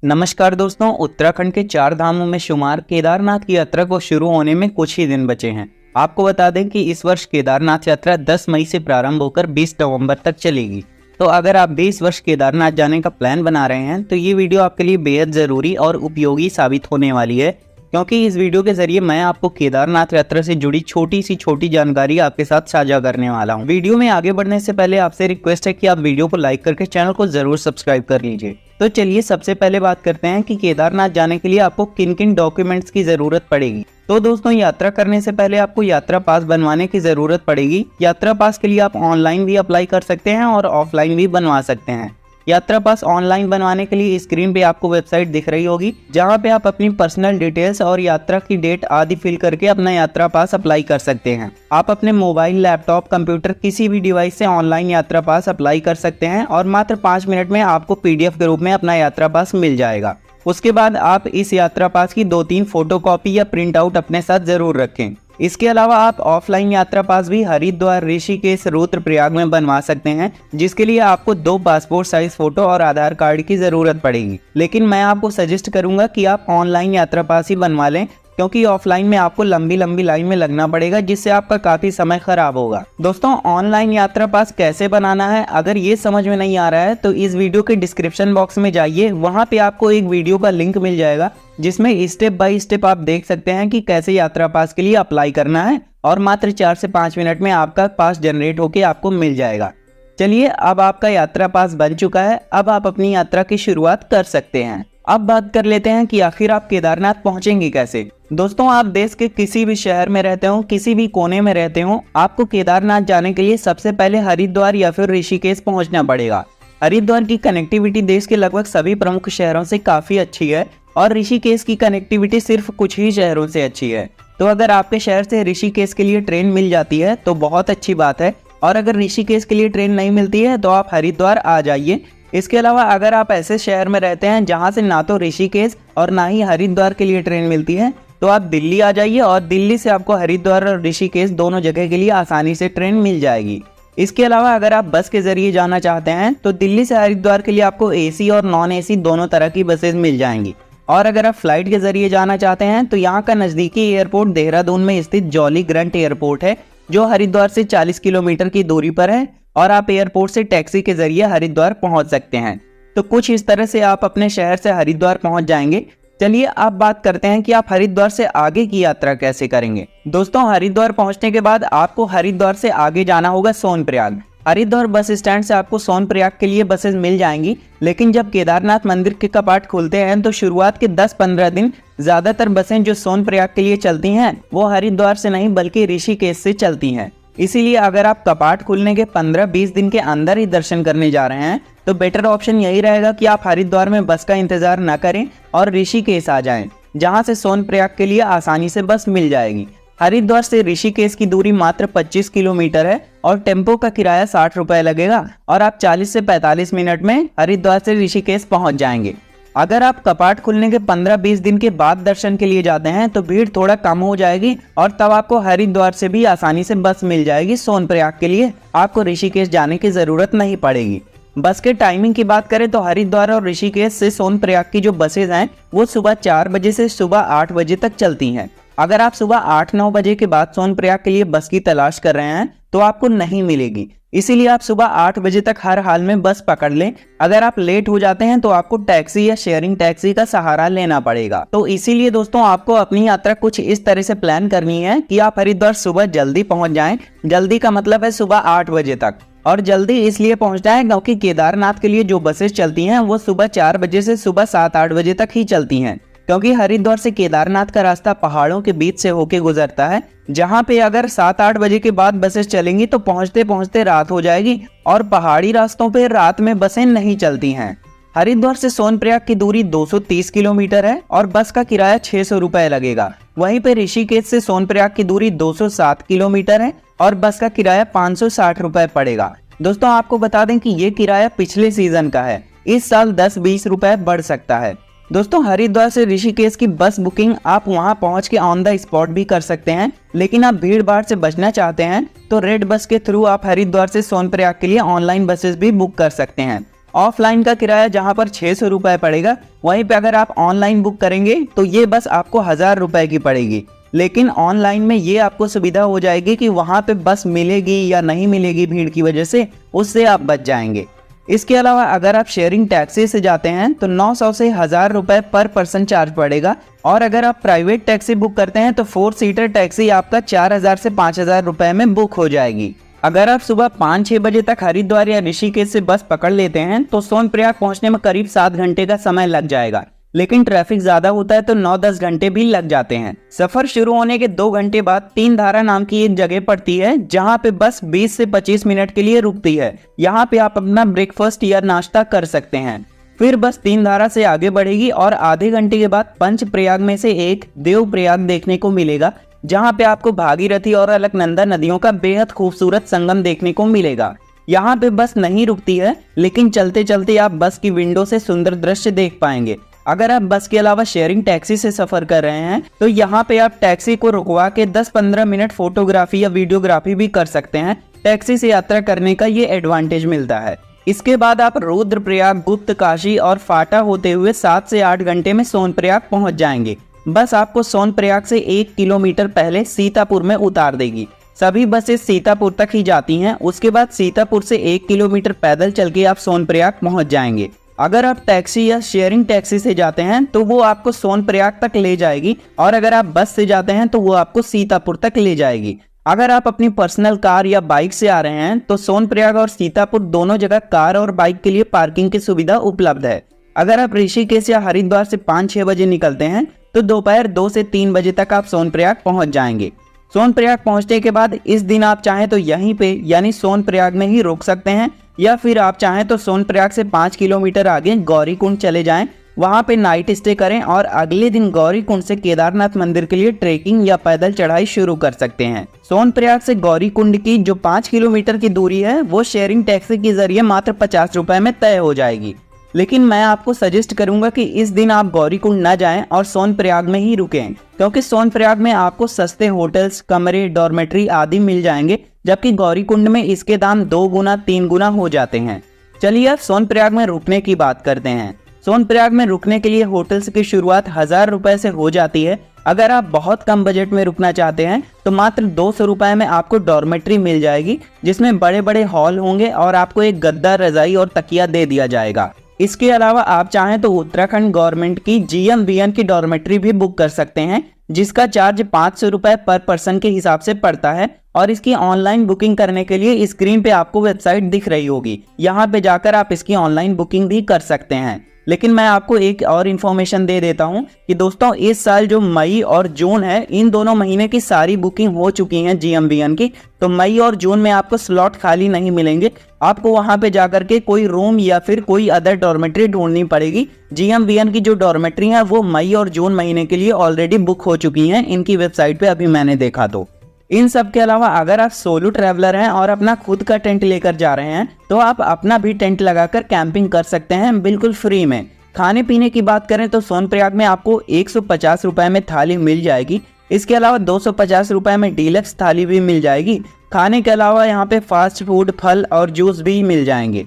नमस्कार दोस्तों, उत्तराखंड के 4 धामों में शुमार केदारनाथ की यात्रा को शुरू होने में कुछ ही दिन बचे हैं। आपको बता दें कि इस वर्ष केदारनाथ यात्रा 10 मई से प्रारंभ होकर 20 नवंबर तक चलेगी। तो अगर आप भी इस वर्ष केदारनाथ जाने का प्लान बना रहे हैं तो ये वीडियो आपके लिए बेहद ज़रूरी और उपयोगी साबित होने वाली है, क्योंकि इस वीडियो के जरिए मैं आपको केदारनाथ यात्रा से जुड़ी छोटी जानकारी आपके साथ साझा करने वाला हूँ। वीडियो में आगे बढ़ने से पहले आपसे रिक्वेस्ट है कि आप वीडियो को लाइक करके चैनल को जरूर सब्सक्राइब कर लीजिए। तो चलिए सबसे पहले बात करते हैं कि केदारनाथ जाने के लिए आपको किन किन डॉक्यूमेंट्स की जरूरत पड़ेगी। तो दोस्तों, यात्रा करने से पहले आपको यात्रा पास बनवाने की जरूरत पड़ेगी। यात्रा पास के लिए आप ऑनलाइन भी अप्लाई कर सकते हैं और ऑफलाइन भी बनवा सकते हैं। यात्रा पास ऑनलाइन बनवाने के लिए स्क्रीन पे आपको वेबसाइट दिख रही होगी, जहां पे आप अपनी पर्सनल डिटेल्स और यात्रा की डेट आदि फिल करके अपना यात्रा पास अप्लाई कर सकते हैं। आप अपने मोबाइल, लैपटॉप, कंप्यूटर किसी भी डिवाइस से ऑनलाइन यात्रा पास अप्लाई कर सकते हैं और मात्र 5 मिनट में आपको PDF के रूप में अपना यात्रा पास मिल जाएगा। उसके बाद आप इस यात्रा पास की 2-3 फोटोकॉपी या प्रिंट आउट अपने साथ जरूर रखें। इसके अलावा आप ऑफलाइन यात्रा पास भी हरिद्वार, ऋषिकेश, रुद्रप्रयाग में बनवा सकते हैं, जिसके लिए आपको 2 पासपोर्ट साइज फोटो और आधार कार्ड की जरूरत पड़ेगी। लेकिन मैं आपको सजेस्ट करूंगा कि आप ऑनलाइन यात्रा पास ही बनवा लें, क्योंकि ऑफलाइन में आपको लंबी लाइन में लगना पड़ेगा, जिससे आपका काफी समय खराब होगा। दोस्तों, ऑनलाइन यात्रा पास कैसे बनाना है, अगर ये समझ में नहीं आ रहा है तो इस वीडियो के डिस्क्रिप्शन बॉक्स में जाइए, वहां पे आपको एक वीडियो का लिंक मिल जाएगा, जिसमें स्टेप बाय स्टेप आप देख सकते हैं कि कैसे यात्रा पास के लिए अप्लाई करना है और मात्र 4 से 5 मिनट में आपका पास जनरेट होके आपको मिल जाएगा। चलिए, अब आपका यात्रा पास बन चुका है, अब आप अपनी यात्रा की शुरुआत कर सकते हैं। अब बात कर लेते हैं कि आखिर आप केदारनाथ पहुंचेंगे कैसे। दोस्तों, आप देश के किसी भी शहर में रहते हो, किसी भी कोने में रहते हो, आपको केदारनाथ जाने के लिए सबसे पहले हरिद्वार या फिर ऋषिकेश पहुंचना पड़ेगा। हरिद्वार की कनेक्टिविटी देश के लगभग सभी प्रमुख शहरों से काफी अच्छी है और ऋषिकेश की कनेक्टिविटी सिर्फ कुछ ही शहरों से अच्छी है। तो अगर आपके शहर से ऋषिकेश के लिए ट्रेन मिल जाती है तो बहुत अच्छी बात है, और अगर ऋषिकेश के लिए ट्रेन नहीं मिलती है तो आप हरिद्वार आ जाइए। इसके अलावा अगर आप ऐसे शहर में रहते हैं जहां से ना तो ऋषिकेश और ना ही हरिद्वार के लिए ट्रेन मिलती है, तो आप दिल्ली आ जाइए और दिल्ली से आपको हरिद्वार और ऋषिकेश दोनों जगह के लिए आसानी से ट्रेन मिल जाएगी। इसके अलावा अगर आप बस के जरिए जाना चाहते हैं तो दिल्ली से हरिद्वार के लिए आपको AC और नॉन AC दोनों तरह की बसेज मिल जाएंगी। और अगर आप फ्लाइट के जरिए जाना चाहते हैं तो यहाँ का नज़दीकी एयरपोर्ट देहरादून में स्थित जॉली ग्रंट एयरपोर्ट है, जो हरिद्वार से 40 किलोमीटर की दूरी पर है, और आप एयरपोर्ट से टैक्सी के जरिए हरिद्वार पहुंच सकते हैं। तो कुछ इस तरह से आप अपने शहर से हरिद्वार पहुंच जाएंगे। चलिए अब बात करते हैं कि आप हरिद्वार से आगे की यात्रा कैसे करेंगे। दोस्तों, हरिद्वार पहुंचने के बाद आपको हरिद्वार से आगे जाना होगा सोनप्रयाग। हरिद्वार बस स्टैंड से आपको सोनप्रयाग के लिए बसेस मिल जाएंगी, लेकिन जब केदारनाथ मंदिर के कपाट खुलते हैं तो शुरुआत के 10-15 दिन ज्यादातर बसें जो सोनप्रयाग के लिए चलती हैं वो हरिद्वार से नहीं बल्कि ऋषिकेश से चलती हैं। इसीलिए अगर आप कपाट खुलने के 15-20 दिन के अंदर ही दर्शन करने जा रहे हैं तो बेटर ऑप्शन यही रहेगा कि आप हरिद्वार में बस का इंतजार न करें और ऋषिकेश आ जाएं, जहां से सोनप्रयाग के लिए आसानी से बस मिल जाएगी। हरिद्वार से ऋषिकेश की दूरी मात्र 25 किलोमीटर है और टेम्पो का किराया 60 रुपए लगेगा और आप 40 से 45 मिनट में हरिद्वार से ऋषिकेश पहुंच जाएंगे। अगर आप कपाट खुलने के 15-20 दिन के बाद दर्शन के लिए जाते हैं तो भीड़ थोड़ा कम हो जाएगी और तब आपको हरिद्वार से भी आसानी से बस मिल जाएगी सोनप्रयाग के लिए। आपको ऋषिकेश जाने की जरूरत नहीं पड़ेगी। बस के टाइमिंग की बात करें तो हरिद्वार और ऋषिकेश से सोनप्रयाग की जो बसेज हैं वो सुबह 4 बजे से सुबह 8 बजे तक चलती हैं। अगर आप सुबह 8-9 बजे के बाद सोनप्रयाग के लिए बस की तलाश कर रहे हैं तो आपको नहीं मिलेगी, इसीलिए आप सुबह 8 बजे तक हर हाल में बस पकड़ लें। अगर आप लेट हो जाते हैं तो आपको टैक्सी या शेयरिंग टैक्सी का सहारा लेना पड़ेगा। तो इसीलिए दोस्तों, आपको अपनी यात्रा कुछ इस तरह से प्लान करनी है कि आप हरिद्वार सुबह जल्दी पहुंच जाएं। जल्दी का मतलब है सुबह 8 बजे तक, और जल्दी इसलिए पहुंचना है क्योंकि केदारनाथ के लिए जो बसेस चलती हैं वो सुबह 4 बजे से सुबह 7-8 बजे तक ही चलती हैं, क्योंकि हरिद्वार से केदारनाथ का रास्ता पहाड़ों के बीच से होके गुजरता है, जहां पे अगर 7-8 बजे के बाद बसेस चलेंगी तो पहुंचते पहुंचते रात हो जाएगी और पहाड़ी रास्तों पे रात में बसें नहीं चलती हैं। हरिद्वार से सोनप्रयाग की दूरी 230 किलोमीटर है और बस का किराया 600 रुपए लगेगा। वहीं पे ऋषिकेश से सोनप्रयाग की दूरी 207 किलोमीटर है और बस का किराया 560 रुपए पड़ेगा। दोस्तों, आपको बता दें कि ये किराया पिछले सीजन का है, इस साल 10-20 रुपए बढ़ सकता है। दोस्तों, हरिद्वार से ऋषिकेश की बस बुकिंग आप वहां पहुंच के ऑन द स्पॉट भी कर सकते हैं, लेकिन आप भीड़ भाड़ से बचना चाहते हैं तो रेड बस के थ्रू आप हरिद्वार से सोनप्रयाग के लिए ऑनलाइन बसेस भी बुक कर सकते हैं। ऑफलाइन का किराया जहां पर 600 रुपये पड़ेगा, वहीं पे अगर आप ऑनलाइन बुक करेंगे तो ये बस आपको 1000 रुपये की पड़ेगी। लेकिन ऑनलाइन में ये आपको सुविधा हो जाएगी कि वहां पे बस मिलेगी या नहीं मिलेगी भीड़ की वजह से, उससे आप बच जाएंगे। इसके अलावा अगर आप शेयरिंग टैक्सी से जाते हैं तो 900 से 1000 रुपये पर पर्सन चार्ज पड़ेगा, और अगर आप प्राइवेट टैक्सी बुक करते हैं तो 4 सीटर टैक्सी आपका 4000 से 5000 रुपये में बुक हो जाएगी। अगर आप सुबह 5-6 बजे तक हरिद्वार या ऋषिकेश से बस पकड़ लेते हैं तो सोनप्रयाग पहुंचने में करीब 7 घंटे का समय लग जाएगा, लेकिन ट्रैफिक ज्यादा होता है तो 9-10 घंटे भी लग जाते हैं। सफर शुरू होने के 2 घंटे बाद तीन धारा नाम की एक जगह पड़ती है, जहां पे बस 20 से 25 मिनट के लिए रुकती है। यहां पे आप अपना ब्रेकफास्ट या नाश्ता कर सकते हैं। फिर बस तीन धारा से आगे बढ़ेगी और आधे घंटे के बाद पंचप्रयाग में से एक देवप्रयाग देखने को मिलेगा, जहां पे आपको भागीरथी और अलकनंदा नदियों का बेहद खूबसूरत संगम देखने को मिलेगा। यहाँ पे बस नहीं रुकती है, लेकिन चलते चलते आप बस की विंडो से सुंदर दृश्य देख पाएंगे। अगर आप बस के अलावा शेयरिंग टैक्सी से सफर कर रहे हैं तो यहाँ पे आप टैक्सी को रुकवा के 10-15 मिनट फोटोग्राफी या वीडियोग्राफी भी कर सकते हैं। टैक्सी से यात्रा करने का ये एडवांटेज मिलता है। इसके बाद आप रुद्रप्रयाग, गुप्त काशी और फाटा होते हुए 7 से 8 घंटे में सोनप्रयाग पहुंच जाएंगे। बस आपको सोनप्रयाग से 1 किलोमीटर पहले सीतापुर में उतार देगी। सभी बसें सीतापुर तक ही जाती हैं। उसके बाद सीतापुर से 1 किलोमीटर पैदल चल के आप सोनप्रयाग पहुंच जाएंगे। अगर आप टैक्सी या शेयरिंग टैक्सी से जाते हैं तो वो आपको सोनप्रयाग तक ले जाएगी, और अगर आप बस से जाते हैं तो वो आपको सीतापुर तक ले जाएगी। अगर आप अपनी पर्सनल कार या बाइक से आ रहे हैं तो सोनप्रयाग और सीतापुर दोनों जगह कार और बाइक के लिए पार्किंग की सुविधा उपलब्ध है। अगर आप ऋषिकेश या हरिद्वार से 5-6 बजे निकलते हैं तो दोपहर 2 से 3 बजे तक आप सोनप्रयाग पहुंच जाएंगे। सोनप्रयाग पहुंचने के बाद इस दिन आप चाहें तो यहीं पे यानी सोनप्रयाग में ही रुक सकते हैं, या फिर आप चाहें तो सोनप्रयाग से 5 किलोमीटर आगे गौरीकुंड चले जाएं, वहां पे नाइट स्टे करें और अगले दिन गौरीकुंड से केदारनाथ मंदिर के लिए ट्रेकिंग या पैदल चढ़ाई शुरू कर सकते हैं। सोनप्रयाग से गौरीकुंड की जो 5 किलोमीटर की दूरी है वो शेयरिंग टैक्सी के जरिए मात्र 50 रुपए में तय हो जाएगी। लेकिन मैं आपको सजेस्ट करूंगा कि इस दिन आप गौरीकुंड न जाएं और सोनप्रयाग में ही रुकें, क्योंकि सोनप्रयाग में आपको सस्ते होटल्स, कमरे, डॉर्मेट्री आदि मिल जाएंगे, जबकि गौरीकुंड में इसके दाम 2 गुना 3 गुना हो जाते हैं। चलिए अब सोनप्रयाग में रुकने की बात करते हैं। सोनप्रयाग में रुकने के लिए होटल्स की शुरुआत 1000 रुपए से हो जाती है। अगर आप बहुत कम बजट में रुकना चाहते हैं तो मात्र 200 रुपए में आपको डॉर्मेट्री मिल जाएगी, जिसमें बड़े बड़े हॉल होंगे और आपको एक गद्दा, रजाई और तकिया दे दिया जाएगा। इसके अलावा आप चाहें तो उत्तराखंड गवर्नमेंट की GMVN की डॉर्मेट्री भी बुक कर सकते हैं, जिसका चार्ज 500 रुपए पर पर्सन के हिसाब से पड़ता है। और इसकी ऑनलाइन बुकिंग करने के लिए स्क्रीन पे आपको वेबसाइट दिख रही होगी, यहाँ पे जाकर आप इसकी ऑनलाइन बुकिंग भी कर सकते हैं। लेकिन मैं आपको एक और इन्फॉर्मेशन दे देता हूं कि दोस्तों इस साल जो मई और जून है, इन दोनों महीने की सारी बुकिंग हो चुकी हैं GMVN की, तो मई और जून में आपको स्लॉट खाली नहीं मिलेंगे। आपको वहां पे जाकर के कोई रूम या फिर कोई अदर डॉर्मेट्री ढूंढनी पड़ेगी। GMVN की जो डॉर्मेट्री है वो मई और जून महीने के लिए ऑलरेडी बुक हो चुकी हैं इनकी वेबसाइट पे, अभी मैंने देखा। तो इन सब के अलावा अगर आप सोलो ट्रैवलर हैं और अपना खुद का टेंट लेकर जा रहे हैं तो आप अपना भी टेंट लगाकर कैंपिंग कर सकते हैं बिल्कुल फ्री में। खाने पीने की बात करें तो सोनप्रयाग में आपको 150 रुपए में थाली मिल जाएगी। इसके अलावा 250 रुपए में डीलक्स थाली भी मिल जाएगी। खाने के अलावा यहाँ पे फास्ट फूड, फल और जूस भी मिल जाएंगे।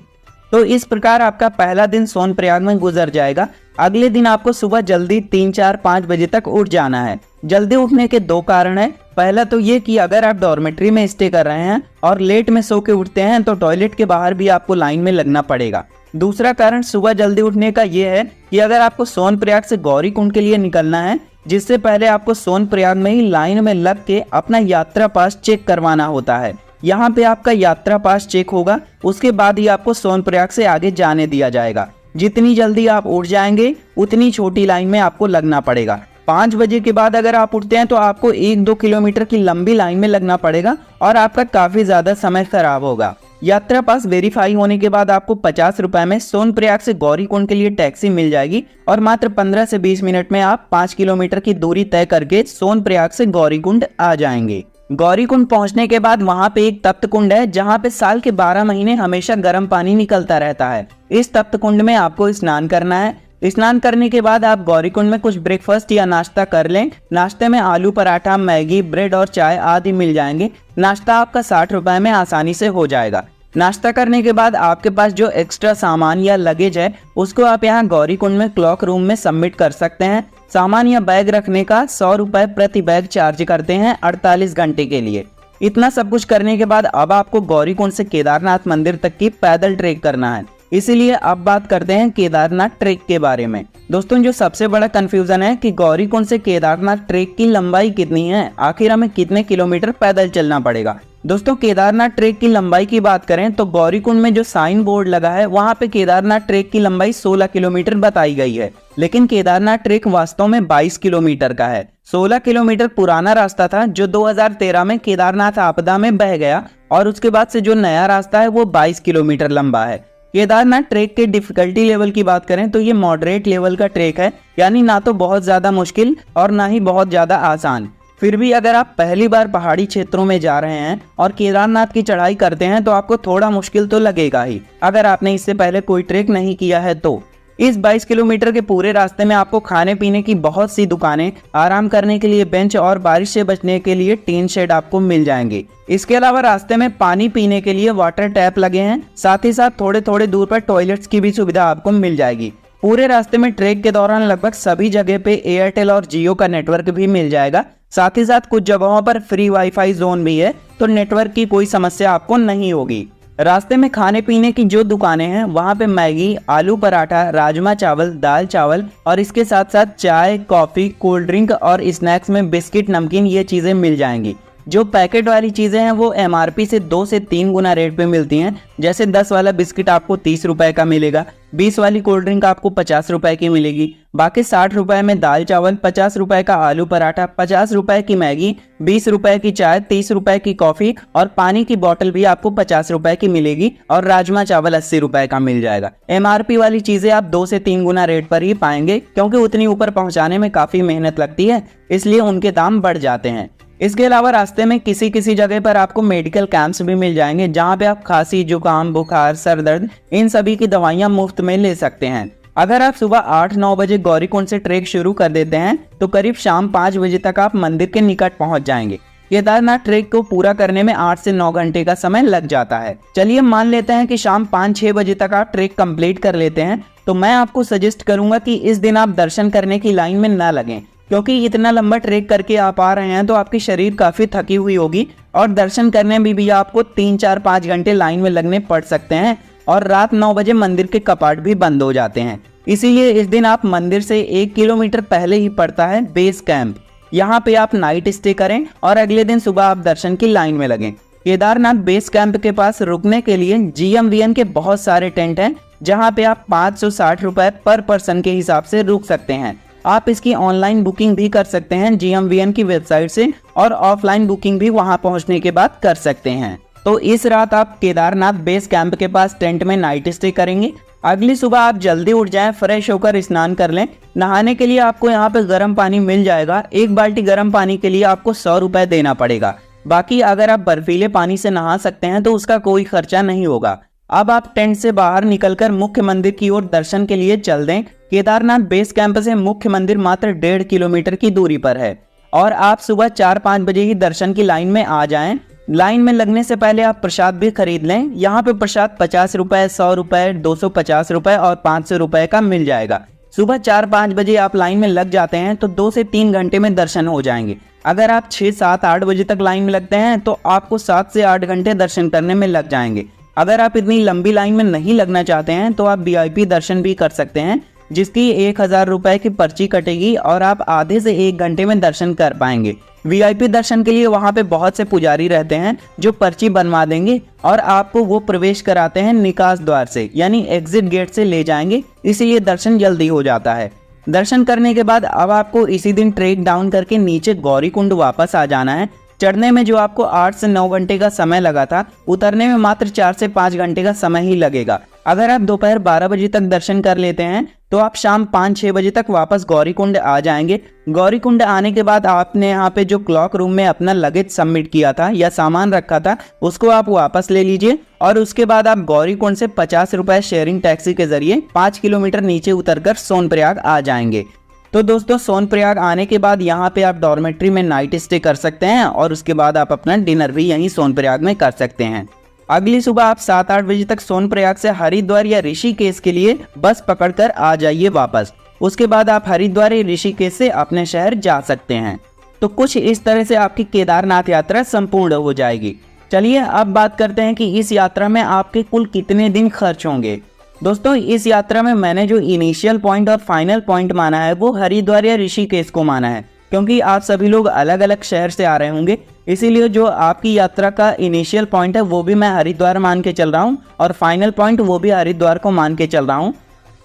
तो इस प्रकार आपका पहला दिन सोनप्रयाग में गुजर जाएगा। अगले दिन आपको सुबह जल्दी 3-4-5 बजे तक उठ जाना है। जल्दी उठने के 2 कारण हैं। पहला तो ये कि अगर आप डॉर्मेट्री में स्टे कर रहे हैं और लेट में सो के उठते हैं तो टॉयलेट के बाहर भी आपको लाइन में लगना पड़ेगा। दूसरा कारण सुबह जल्दी उठने का ये है कि अगर आपको सोनप्रयाग से गौरीकुंड के लिए निकलना है, जिससे पहले आपको सोनप्रयाग में ही लाइन में लग के अपना यात्रा पास चेक करवाना होता है। यहाँ पे आपका यात्रा पास चेक होगा, उसके बाद ही आपको सोनप्रयाग से आगे जाने दिया जाएगा। जितनी जल्दी आप उठ जाएंगे उतनी छोटी लाइन में आपको लगना पड़ेगा। 5 बजे के बाद अगर आप उठते हैं तो आपको 1-2 किलोमीटर की लंबी लाइन में लगना पड़ेगा और आपका काफी ज्यादा समय खराब होगा। यात्रा पास वेरीफाई होने के बाद आपको 50 रुपए में सोनप्रयाग से गौरीकुंड के लिए टैक्सी मिल जाएगी और मात्र 15 से 20 मिनट में आप 5 किलोमीटर की दूरी तय करके सोनप्रयाग से गौरीकुंड आ जाएंगे। गौरीकुंड पहुंचने के बाद वहां पे एक तप्त कुंड है, जहां पे साल के 12 महीने हमेशा गर्म पानी निकलता रहता है। इस तप्त कुंड में आपको स्नान करना है। स्नान करने के बाद आप गौरीकुंड में कुछ ब्रेकफास्ट या नाश्ता कर लें। नाश्ते में आलू पराठा, मैगी, ब्रेड और चाय आदि मिल जाएंगे। नाश्ता आपका 60 रुपए में आसानी से हो जाएगा। नाश्ता करने के बाद आपके पास जो एक्स्ट्रा सामान या लगेज है उसको आप यहाँ गौरीकुंड में क्लॉक रूम में सबमिट कर सकते हैं। सामान या बैग रखने का 100 रुपए प्रति बैग चार्ज करते हैं 48 घंटे के लिए। इतना सब कुछ करने के बाद अब आपको गौरीकुंड से केदारनाथ मंदिर तक की पैदल ट्रेक करना है। इसीलिए अब बात करते हैं केदारनाथ ट्रेक के बारे में। दोस्तों, जो सबसे बड़ा कंफ्यूजन है कि गौरीकुंड से केदारनाथ ट्रेक की लंबाई कितनी है, आखिर हमें कितने किलोमीटर पैदल चलना पड़ेगा। दोस्तों, केदारनाथ ट्रेक की लंबाई की बात करें तो गौरीकुंड में जो साइन बोर्ड लगा है वहां पे केदारनाथ ट्रेक की लंबाई 16 किलोमीटर बताई गई है, लेकिन केदारनाथ ट्रेक वास्तव में 22 किलोमीटर का है। 16 किलोमीटर पुराना रास्ता था जो 2013 में केदारनाथ आपदा में बह गया, और उसके बाद से जो नया रास्ता है वो 22 किलोमीटर लंबा है। केदारनाथ ट्रेक के डिफिकल्टी लेवल की बात करें तो ये मॉडरेट लेवल का ट्रेक है, यानी ना तो बहुत ज्यादा मुश्किल और ना ही बहुत ज्यादा आसान। फिर भी अगर आप पहली बार पहाड़ी क्षेत्रों में जा रहे हैं और केदारनाथ की चढ़ाई करते हैं तो आपको थोड़ा मुश्किल तो लगेगा ही, अगर आपने इससे पहले कोई ट्रेक नहीं किया है तो। इस 22 किलोमीटर के पूरे रास्ते में आपको खाने पीने की बहुत सी दुकानें, आराम करने के लिए बेंच और बारिश से बचने के लिए टीन शेड आपको मिल जाएंगे। इसके अलावा रास्ते में पानी पीने के लिए वाटर टैप लगे हैं, साथ ही साथ थोड़े थोड़े दूर पर टॉयलेट्स की भी सुविधा आपको मिल जाएगी। पूरे रास्ते में ट्रेक के दौरान लगभग सभी जगह पे एयरटेल और जियो का नेटवर्क भी मिल जाएगा। साथ ही साथ कुछ जगहों पर फ्री वाईफाई जोन भी है, तो नेटवर्क की कोई समस्या आपको नहीं होगी। रास्ते में खाने पीने की जो दुकानें हैं वहां पे मैगी, आलू पराठा, राजमा चावल, दाल चावल और इसके साथ साथ चाय, कॉफी, कोल्ड ड्रिंक और स्नैक्स में बिस्किट, नमकीन ये चीजें मिल जाएंगी। जो पैकेट वाली चीजें हैं वो MRP से 2 से 3 गुना रेट पे मिलती हैं। जैसे 10 वाला बिस्किट आपको 30 रुपए का मिलेगा, 20 वाली कोल्ड ड्रिंक आपको 50 रुपए की मिलेगी, बाकी 60 रुपए में दाल चावल, 50 रुपए का आलू पराठा, 50 रुपए की मैगी, 20 रुपए की चाय, 30 रुपए की कॉफी और पानी की बोतल भी आपको 50 रुपए की मिलेगी, और राजमा चावल 80 रुपए का मिल जाएगा। MRP वाली चीजें आप 2 से 3 गुना रेट पर ही पाएंगे, क्योंकि उतनी ऊपर पहुंचाने में काफी मेहनत लगती है, इसलिए उनके दाम बढ़ जाते हैं। इसके अलावा रास्ते में किसी किसी जगह पर आपको मेडिकल कैंप्स भी मिल जाएंगे, जहां पे आप खांसी, जुकाम, बुखार, सर दर्द इन सभी की दवाइयां मुफ्त में ले सकते हैं। अगर आप सुबह 8-9 बजे गौरीकुंड से ट्रेक शुरू कर देते हैं तो करीब शाम 5 बजे तक आप मंदिर के निकट पहुंच जाएंगे। केदारनाथ ट्रेक को पूरा करने में 8 से 9 घंटे का समय लग जाता है। चलिए मान लेते हैं कि शाम 5-6 बजे तक आप ट्रेक कंप्लीट कर लेते हैं, तो मैं आपको सजेस्ट करूंगा कि इस दिन आप दर्शन करने की लाइन में ना लगें, क्योंकि इतना लंबा ट्रेक करके आप आ रहे हैं तो आपकी शरीर काफी थकी हुई होगी, और दर्शन करने में भी आपको 3-4-5 घंटे लाइन में लगने पड़ सकते हैं, और रात 9 बजे मंदिर के कपाट भी बंद हो जाते हैं। इसीलिए इस दिन आप मंदिर से 1 किलोमीटर पहले ही पड़ता है बेस कैंप। यहाँ पे आप नाइट स्टे करें और अगले दिन सुबह आप दर्शन की लाइन में लगें। केदारनाथ बेस कैंप के पास रुकने के लिए GMVN के बहुत सारे टेंट हैं, जहाँ पे आप 560 रुपए पर पर्सन के हिसाब से रुक सकते हैं। आप इसकी ऑनलाइन बुकिंग भी कर सकते हैं GMVN की वेबसाइट से, और ऑफलाइन बुकिंग भी वहां पहुंचने के बाद कर सकते हैं। तो इस रात आप केदारनाथ बेस कैंप के पास टेंट में नाइट स्टे करेंगे। अगली सुबह आप जल्दी उठ जाएं, फ्रेश होकर स्नान कर लें। नहाने के लिए आपको यहाँ पे गर्म पानी मिल जाएगा। 1 बाल्टी गर्म पानी के लिए आपको 100 रुपए देना पड़ेगा। बाकी अगर आप बर्फीले पानी से नहा सकते हैं तो उसका कोई खर्चा नहीं होगा। अब आप टेंट से बाहर निकलकर मुख्य मंदिर की ओर दर्शन के लिए चल दें। केदारनाथ बेस कैंप से मुख्य मंदिर मात्र 1.5 किलोमीटर की दूरी पर है, और आप सुबह 4-5 बजे ही दर्शन की लाइन में आ जाएं। लाइन में लगने से पहले आप प्रसाद भी खरीद लें। यहाँ पे प्रसाद 50 रुपए, 100 रुपए, 250 रुपए और 500 रुपए का मिल जाएगा। सुबह 4-5 बजे आप लाइन में लग जाते हैं तो 2 से 3 घंटे में दर्शन हो जाएंगे। अगर आप 6-7-8 बजे तक लाइन में लगते हैं तो आपको 7 से 8 घंटे दर्शन करने में लग जाएंगे। अगर आप इतनी लंबी लाइन में नहीं लगना चाहते हैं तो आप VIP दर्शन भी कर सकते हैं, जिसकी 1000 रुपए की पर्ची कटेगी और आप आधे से 1 घंटे में दर्शन कर पाएंगे। VIP दर्शन के लिए वहां पे बहुत से पुजारी रहते हैं जो पर्ची बनवा देंगे और आपको वो प्रवेश कराते हैं निकास द्वार से, यानी एग्जिट गेट से ले जाएंगे, इसीलिए दर्शन जल्दी हो जाता है। दर्शन करने के बाद अब आपको इसी दिन ट्रेक डाउन करके नीचे गौरीकुंड वापस आ जाना है। चढ़ने में जो आपको 8 से 9 घंटे का समय लगा था, उतरने में मात्र 4 से 5 घंटे का समय ही लगेगा। अगर आप दोपहर 12 बजे तक दर्शन कर लेते हैं तो आप शाम 5-6 बजे तक वापस गौरीकुंड आ जाएंगे। गौरीकुंड आने के बाद आपने यहाँ पे जो क्लॉक रूम में अपना लगेज सबमिट किया था या सामान रखा था, उसको आप वापस ले लीजिए, और उसके बाद आप गौरीकुंड से 50 रुपए शेयरिंग टैक्सी के जरिए 5 किलोमीटर नीचे उतरकर सोनप्रयाग आ जाएंगे। तो दोस्तों, सोनप्रयाग आने के बाद यहाँ पे आप डॉर्मेट्री में नाइट स्टे कर सकते हैं और उसके बाद आप अपना डिनर भी यहीं सोनप्रयाग में कर सकते हैं। अगली सुबह आप 7-8 बजे तक सोनप्रयाग से हरिद्वार या ऋषिकेश के लिए बस पकड़कर आ जाइए वापस। उसके बाद आप हरिद्वार या ऋषिकेश से अपने शहर जा सकते हैं। तो कुछ इस तरह से आपकी केदारनाथ यात्रा संपूर्ण हो जाएगी। चलिए अब बात करते हैं कि इस यात्रा में आपके कुल कितने दिन खर्च होंगे। दोस्तों, इस यात्रा में मैंने जो इनिशियल पॉइंट और फाइनल पॉइंट माना है वो हरिद्वार या ऋषिकेश को माना है, क्योंकि आप सभी लोग अलग अलग शहर से आ रहे होंगे, इसीलिए जो आपकी यात्रा का इनिशियल पॉइंट है वो भी मैं हरिद्वार मान के चल रहा हूँ और फाइनल पॉइंट वो भी हरिद्वार को मान के चल रहा हूँ।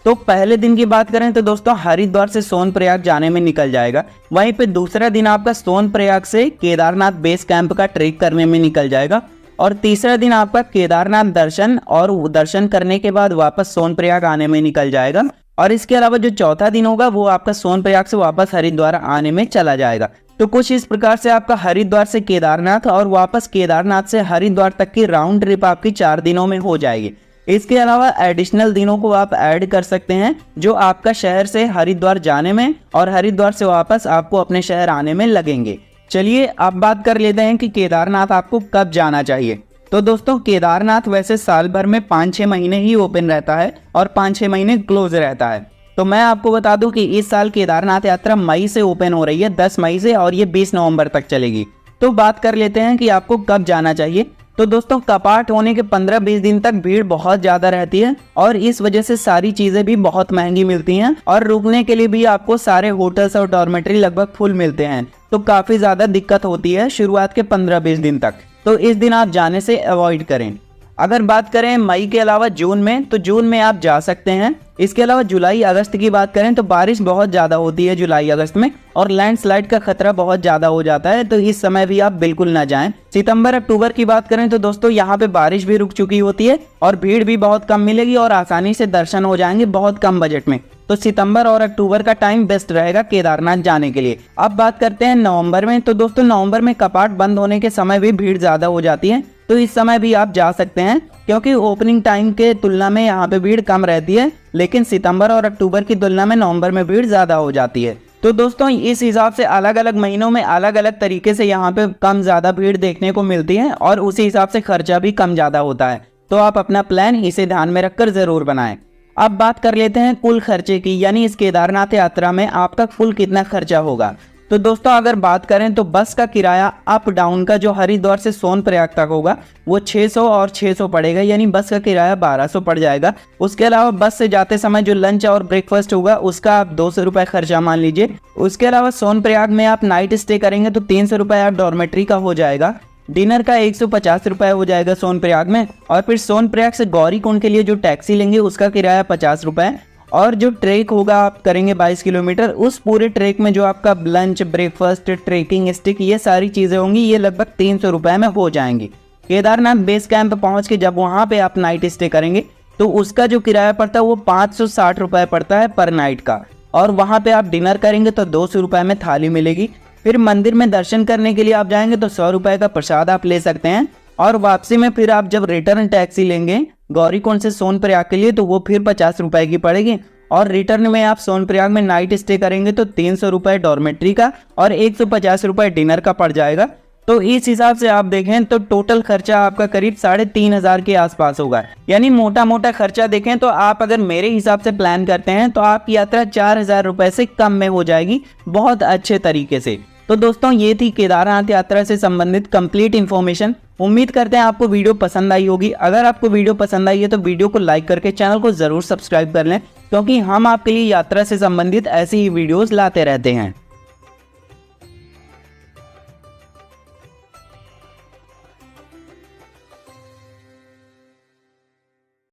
तो पहले दिन की बात करें तो दोस्तों हरिद्वार से सोनप्रयाग जाने में निकल जाएगा। वहीं पे दूसरा दिन आपका सोनप्रयाग से केदारनाथ बेस कैंप का ट्रेक करने में निकल जाएगा और तीसरा दिन आपका केदारनाथ दर्शन और दर्शन करने के बाद वापस सोनप्रयाग आने में निकल जाएगा। और इसके अलावा जो चौथा दिन होगा वो आपका सोनप्रयाग से वापस हरिद्वार आने में चला जाएगा। तो कुछ इस प्रकार से आपका हरिद्वार से केदारनाथ और वापस केदारनाथ से हरिद्वार तक की राउंड ट्रिप आपकी 4 दिनों में हो जाएगी। इसके अलावा एडिशनल दिनों को आप ऐड कर सकते हैं जो आपका शहर से हरिद्वार जाने में और हरिद्वार से वापस आपको अपने शहर आने में लगेंगे। चलिए अब बात कर लेते हैं कि केदारनाथ आपको कब जाना चाहिए। तो दोस्तों केदारनाथ वैसे साल भर में 5-6 महीने ही ओपन रहता है और 5-6 महीने क्लोज रहता है। तो मैं आपको बता दूं कि इस साल केदारनाथ यात्रा मई से ओपन हो रही है, 10 मई से, और ये 20 नवंबर तक चलेगी। तो बात कर लेते हैं कि आपको कब जाना चाहिए। तो दोस्तों कपाट होने के 15-20 दिन तक भीड़ बहुत ज़्यादा रहती है और इस वजह से सारी चीज़ें भी बहुत महंगी मिलती हैं और रुकने के लिए भी आपको सारे होटल्स और डॉर्मेट्री लगभग फुल मिलते हैं। तो काफ़ी ज़्यादा दिक्कत होती है शुरुआत के 15-20 दिन तक, तो इस दिन आप जाने से अवॉइड करें। अगर बात करें मई के अलावा जून में, तो जून में आप जा सकते हैं। इसके अलावा जुलाई अगस्त की बात करें तो बारिश बहुत ज़्यादा होती है जुलाई अगस्त में और लैंडस्लाइड का खतरा बहुत ज़्यादा हो जाता है, तो इस समय भी आप बिल्कुल ना जाएं। सितंबर अक्टूबर की बात करें तो दोस्तों यहाँ पे बारिश भी रुक चुकी होती है और भीड़ भी बहुत कम मिलेगी और आसानी से दर्शन हो जाएंगे बहुत कम बजट में। तो सितंबर और अक्टूबर का टाइम बेस्ट रहेगा केदारनाथ जाने के लिए। अब बात करते हैं नवंबर में। तो दोस्तों नवंबर में कपाट बंद होने के समय भी भीड़ ज़्यादा हो जाती है, तो इस समय भी आप जा सकते हैं क्योंकि ओपनिंग टाइम के तुलना में यहाँ पे भीड़ कम रहती है, लेकिन सितंबर और अक्टूबर की तुलना में नवंबर में भीड़ ज़्यादा हो जाती है। तो दोस्तों इस हिसाब से अलग अलग महीनों में अलग अलग तरीके से यहाँ पे कम ज़्यादा भीड़ देखने को मिलती है और उसी हिसाब से खर्चा भी कम ज़्यादा होता है। तो आप अपना प्लान इसे ध्यान में रखकर ज़रूर बनाएं। अब बात कर लेते हैं कुल खर्चे की, यानी इस केदारनाथ यात्रा में आपका कुल कितना खर्चा होगा। तो दोस्तों अगर बात करें तो बस का किराया अप डाउन का जो हरिद्वार से सोनप्रयाग तक होगा वो 600 और 600 पड़ेगा, यानी बस का किराया 1200 पड़ जाएगा। उसके अलावा बस से जाते समय जो लंच और ब्रेकफास्ट होगा उसका आप 200 रुपये खर्चा मान लीजिए। उसके अलावा सोनप्रयाग में आप नाइट स्टे करेंगे तो 300 रुपये आप डॉर्मेट्री का हो जाएगा। डिनर का 150 रुपये हो जाएगा सोनप्रयाग में, और फिर सोनप्रयाग से गौरीकुंड के लिए जो टैक्सी लेंगे उसका किराया 50 रुपये, और जो ट्रेक होगा आप करेंगे 22 किलोमीटर, उस पूरे ट्रेक में जो आपका लंच, ब्रेकफास्ट, ट्रेकिंग स्टिक, ये सारी चीज़ें होंगी, ये लगभग 300 रुपये में हो जाएंगी। केदारनाथ बेस कैंप पहुँच के जब वहाँ पे आप नाइट स्टे करेंगे तो उसका जो किराया पड़ता है वो 560 रुपये पड़ता है पर नाइट का, और वहाँ पे आप डिनर करेंगे तो 200 रुपये में थाली मिलेगी। फिर मंदिर में दर्शन करने के लिए आप जाएंगे तो 100 रुपये का प्रसाद आप ले सकते हैं, और वापसी में फिर आप जब रिटर्न टैक्सी लेंगे गौरीकुंड से सोनप्रयाग के लिए तो वो फिर 50 रुपये की पड़ेगी, और रिटर्न में आप सोनप्रयाग में नाइट स्टे करेंगे तो 300 रुपये डॉर्मेट्री का और 150 रुपये डिनर का पड़ जाएगा। तो इस हिसाब से आप देखें तो टोटल खर्चा आपका करीब 3500 के आसपास होगा। यानी मोटा मोटा खर्चा देखें तो आप अगर मेरे हिसाब से प्लान करते हैं तो आपकी यात्रा 4000 रुपये से कम में हो जाएगी बहुत अच्छे तरीके से। तो दोस्तों ये थी केदारनाथ यात्रा से संबंधित कंप्लीट इन्फॉर्मेशन। उम्मीद करते हैं आपको वीडियो पसंद आई होगी। अगर आपको वीडियो पसंद आई है तो वीडियो को लाइक करके चैनल को ज़रूर सब्सक्राइब कर लें, क्योंकि हम आपके लिए यात्रा से संबंधित ऐसी ही वीडियोस लाते रहते हैं।